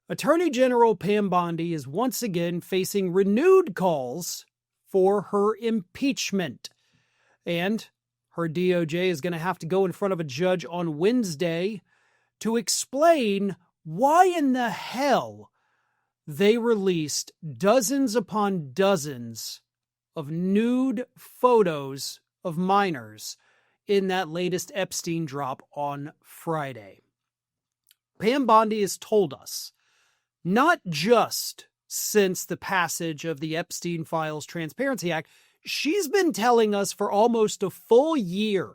Attorney General Pam Bondi is once again facing renewed calls for her impeachment. And her DOJ is going to have to go in front of a judge on Wednesday to explain why in the hell they released dozens upon dozens of nude photos of minors in that latest Epstein drop on Friday. Pam Bondi has told us, not just since the passage of the Epstein Files Transparency Act, she's been telling us for almost a full year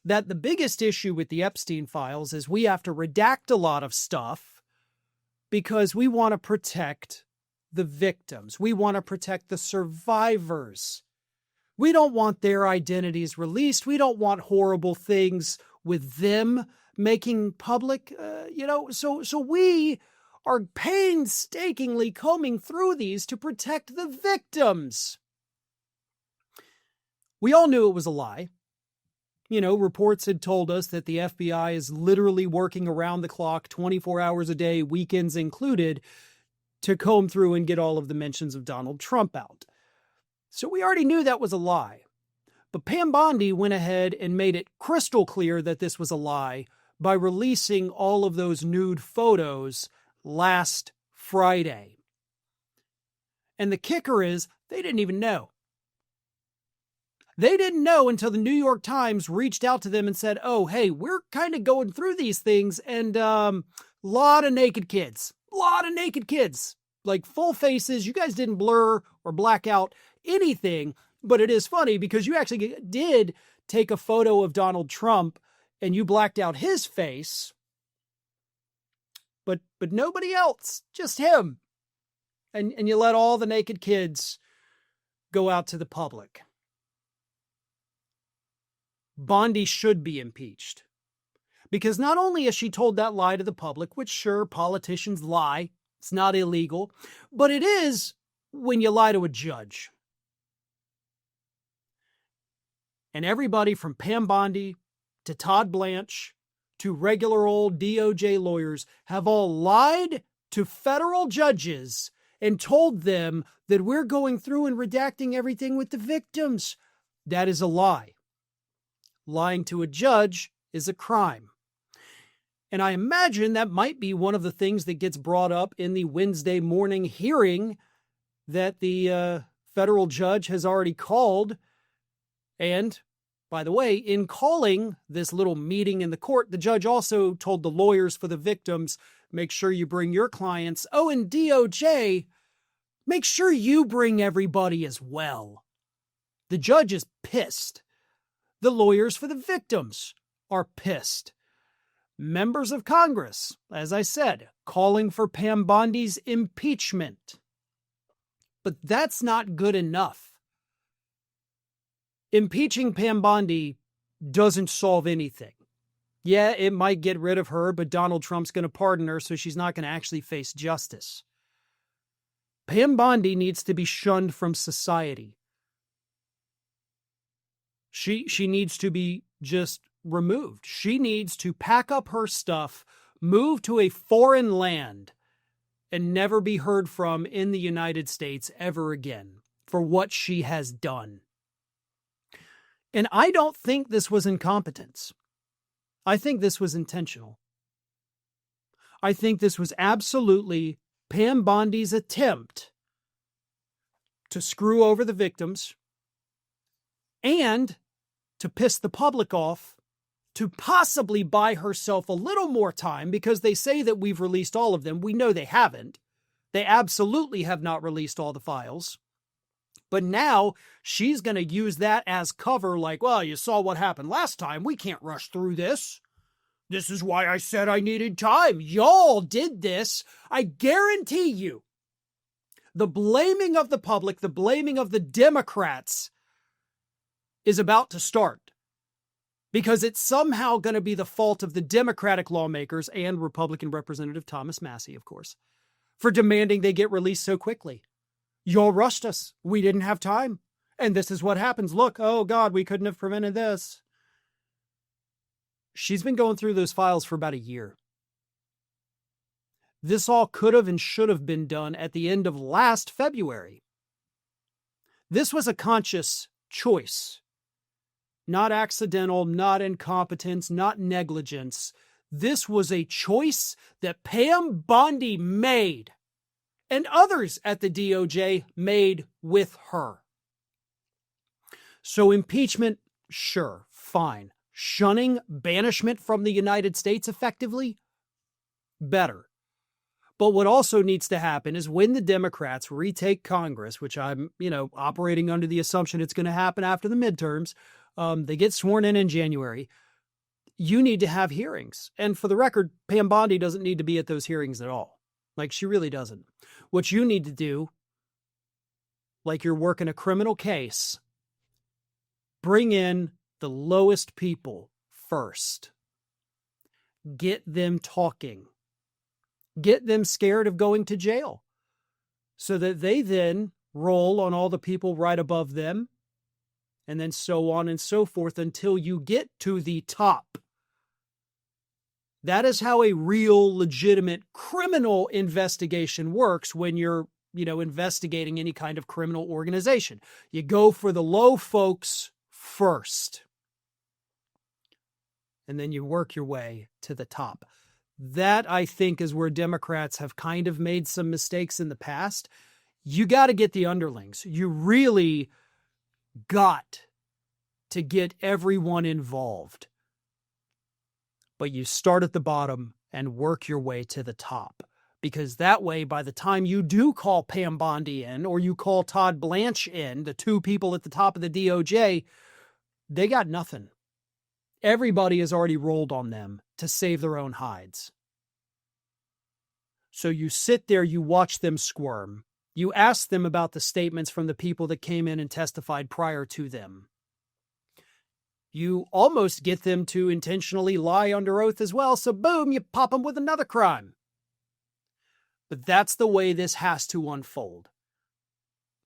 that the biggest issue with the Epstein Files is we have to redact a lot of stuff because we want to protect the victims. We want to protect the survivors. We don't want their identities released. We don't want horrible things with them making public, so we are painstakingly combing through these to protect the victims. We all knew it was a lie. Reports had told us that the FBI is literally working around the clock, 24 hours a day, weekends included, to comb through and get all of the mentions of Donald Trump out. So we already knew that was a lie. But Pam Bondi went ahead and made it crystal clear that this was a lie by releasing all of those nude photos last Friday. And the kicker is, they didn't even know. They didn't know until the New York Times reached out to them and said, oh, hey, we're kind of going through these things and lot of naked kids. Like full faces. You guys didn't blur or black out anything, but it is funny because you actually did take a photo of Donald Trump and you blacked out his face, but nobody else, just him. And you let all the naked kids go out to the public. Bondi should be impeached. Because not only has she told that lie to the public, which sure, politicians lie, it's not illegal, but it is when you lie to a judge. And everybody from Pam Bondi to Todd Blanche to regular old DOJ lawyers have all lied to federal judges and told them that we're going through and redacting everything with the victims. That is a lie. Lying to a judge is a crime. And I imagine that might be one of the things that gets brought up in the Wednesday morning hearing that the federal judge has already called. And, by the way, in calling this little meeting in the court, the judge also told the lawyers for the victims, make sure you bring your clients. Oh, and DOJ, make sure you bring everybody as well. The judge is pissed. The lawyers for the victims are pissed. Members of Congress, as I said, calling for Pam Bondi's impeachment. But that's not good enough. Impeaching Pam Bondi doesn't solve anything. Yeah, it might get rid of her, but Donald Trump's going to pardon her, so she's not going to actually face justice. Pam Bondi needs to be shunned from society. She needs to be just removed. She needs to pack up her stuff, move to a foreign land, and never be heard from in the United States ever again for what she has done. And I don't think this was incompetence. I think this was intentional. I think this was absolutely Pam Bondi's attempt to screw over the victims and to piss the public off, to possibly buy herself a little more time, because they say that we've released all of them. We know they haven't. They absolutely have not released all the files. But now she's going to use that as cover, like, well, you saw what happened last time. We can't rush through this. This is why I said I needed time. Y'all did this. I guarantee you. The blaming of the public, the blaming of the Democrats is about to start, because it's somehow going to be the fault of the Democratic lawmakers and Republican Representative Thomas Massie, of course, for demanding they get released so quickly. Y'all rushed us. We didn't have time. And this is what happens. Look, oh God, we couldn't have prevented this. She's been going through those files for about a year. This all could have and should have been done at the end of last February. This was a conscious choice. Not accidental, not incompetence, not negligence. This was a choice that Pam Bondi made, and others at the DOJ made with her. So impeachment, sure, fine. Shunning, banishment from the United States effectively, better. But what also needs to happen is when the Democrats retake Congress, which I'm, operating under the assumption it's going to happen after the midterms, they get sworn in January, you need to have hearings. And for the record, Pam Bondi doesn't need to be at those hearings at all. Like, she really doesn't. What you need to do, like you're working a criminal case, bring in the lowest people first. Get them talking. Get them scared of going to jail so that they then roll on all the people right above them, and then so on and so forth until you get to the top. That is how a real, legitimate criminal investigation works when you're, investigating any kind of criminal organization. You go for the low folks first, and then you work your way to the top. That, I think, is where Democrats have kind of made some mistakes in the past. You got to get the underlings. You really got to get everyone involved. But you start at the bottom and work your way to the top. Because that way, by the time you do call Pam Bondi in, or you call Todd Blanche in, the two people at the top of the DOJ, they got nothing. Everybody has already rolled on them to save their own hides. So you sit there, you watch them squirm. You ask them about the statements from the people that came in and testified prior to them. You almost get them to intentionally lie under oath as well, so boom, you pop them with another crime. But that's the way this has to unfold.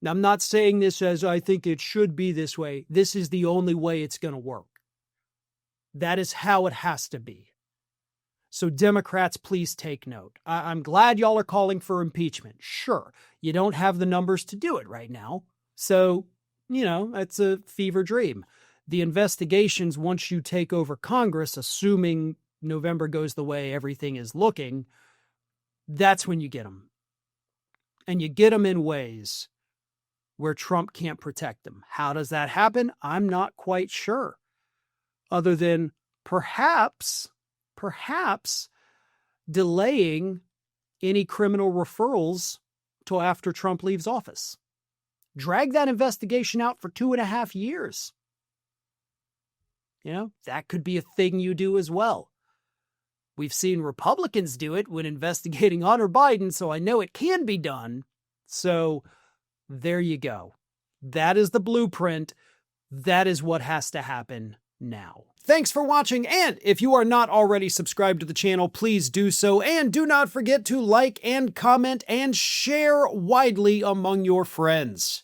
Now, I'm not saying this as I think it should be this way. This is the only way it's going to work. That is how it has to be. So Democrats, please take note. I'm glad y'all are calling for impeachment. Sure, you don't have the numbers to do it right now. So, it's a fever dream. The investigations, once you take over Congress, assuming November goes the way everything is looking, that's when you get them. And you get them in ways where Trump can't protect them. How does that happen? I'm not quite sure. Other than perhaps delaying any criminal referrals till after Trump leaves office. Drag that investigation out for 2.5 years. That could be a thing you do as well. We've seen Republicans do it when investigating Hunter Biden, so I know it can be done. So there you go. That is the blueprint. That is what has to happen now. Thanks for watching, and if you are not already subscribed to the channel, please do so, and do not forget to like and comment and share widely among your friends.